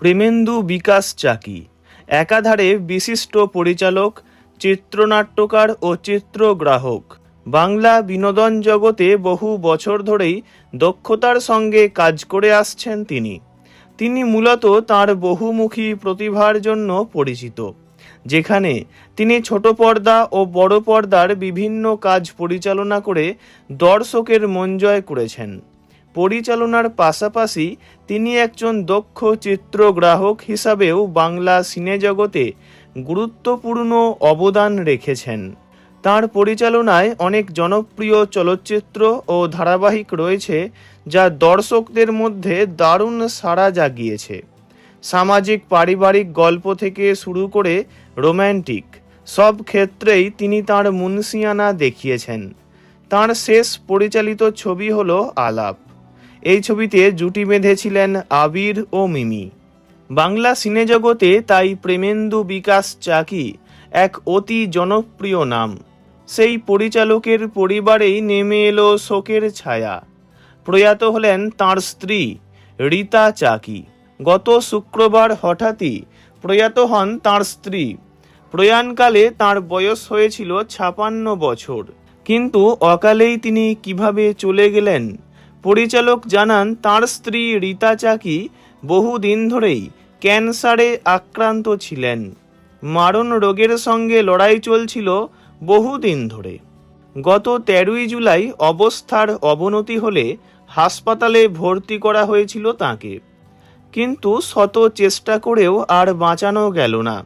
প্রেমেন্দু বিকাশ চাকি একাধারে বিশিষ্ট পরিচালক, চিত্রনাট্যকার ও চিত্রগ্রাহক। বাংলা বিনোদন জগতে বহু বছর ধরেই দক্ষতার সঙ্গে কাজ করে আসছেন তিনি মূলত তাঁর বহুমুখী প্রতিভার জন্য পরিচিত, যেখানে তিনি ছোট পর্দা ও বড় পর্দার বিভিন্ন কাজ পরিচালনা করে দর্শকের মন জয় করেছেন। পরিচালনার পাশাপাশি তিনি একজন দক্ষ চিত্রগ্রাহক হিসাবেও বাংলা সিনেজগতে গুরুত্বপূর্ণ অবদান রেখেছেন। তাঁর পরিচালনায় অনেক জনপ্রিয় চলচ্চিত্র ও ধারাবাহিক রয়েছে, যা দর্শকদের মধ্যে দারুণ সাড়া জাগিয়েছে। সামাজিক পারিবারিক গল্প থেকে শুরু করে রোম্যান্টিক সব ক্ষেত্রেই তিনি তাঁর মুনশিয়ানা দেখিয়েছেন। তাঁর শেষ পরিচালিত ছবি হলো আলাপ। এই ছবিতে জুটি বেঁধেছিলেন আবির ও মিমি। বাংলা সিনেজগতে তাই প্রেমেন্দু বিকাশ চাকি এক অতি জনপ্রিয় নাম। সেই পরিচালকের পরিবারেই নেমে এলো শোকের ছায়া। প্রয়াত হলেন তাঁর স্ত্রী রীতা চাকি। গত শুক্রবার হঠাৎই প্রয়াত হন তাঁর স্ত্রী। প্রয়াণকালে তাঁর বয়স হয়েছিল 56 বছর। কিন্তু অকালেই তিনি কিভাবে চলে গেলেন? পরিচালক জানান, তাঁর স্ত্রী রীতা চাকি বহুদিন ধরেই ক্যান্সারে আক্রান্ত ছিলেন। মারণ রোগের সঙ্গে লড়াই চলছিল বহুদিন ধরে। গত 13ই জুলাই অবস্থার অবনতি হলে হাসপাতালে ভর্তি করা হয়েছিল তাঁকে, কিন্তু শত চেষ্টা করেও আর বাঁচানো গেল না।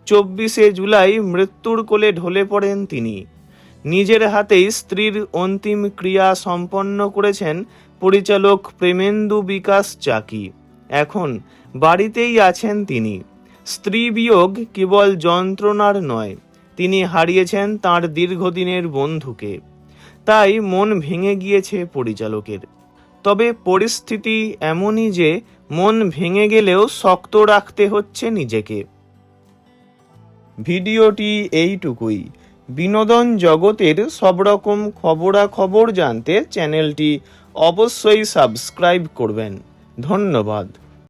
24শে জুলাই মৃত্যুর কোলে ঢলে পড়েন তিনি। নিজের হাতেই স্ত্রীর অন্তিম ক্রিয়া সম্পন্ন করেছেন পরিচালক প্রেমেন্দু বিকাশ চাকি। এখন বাড়িতেই আছেন তিনি। স্ত্রী বিয়োগ কেবল যন্ত্রণার নয়, তিনি হারিয়েছেন তাঁর দীর্ঘদিনের বন্ধুকে। তাই মন ভেঙে গিয়েছে পরিচালকের। তবে পরিস্থিতি এমনই যে মন ভেঙে গেলেও শক্ত রাখতে হচ্ছে নিজেকে। ভিডিওটি এইটুকুই। বিনোদন জগতের সব রকম খবরাখবর জানতে চ্যানেলটি অবশ্যই সাবস্ক্রাইব করবেন। ধন্যবাদ।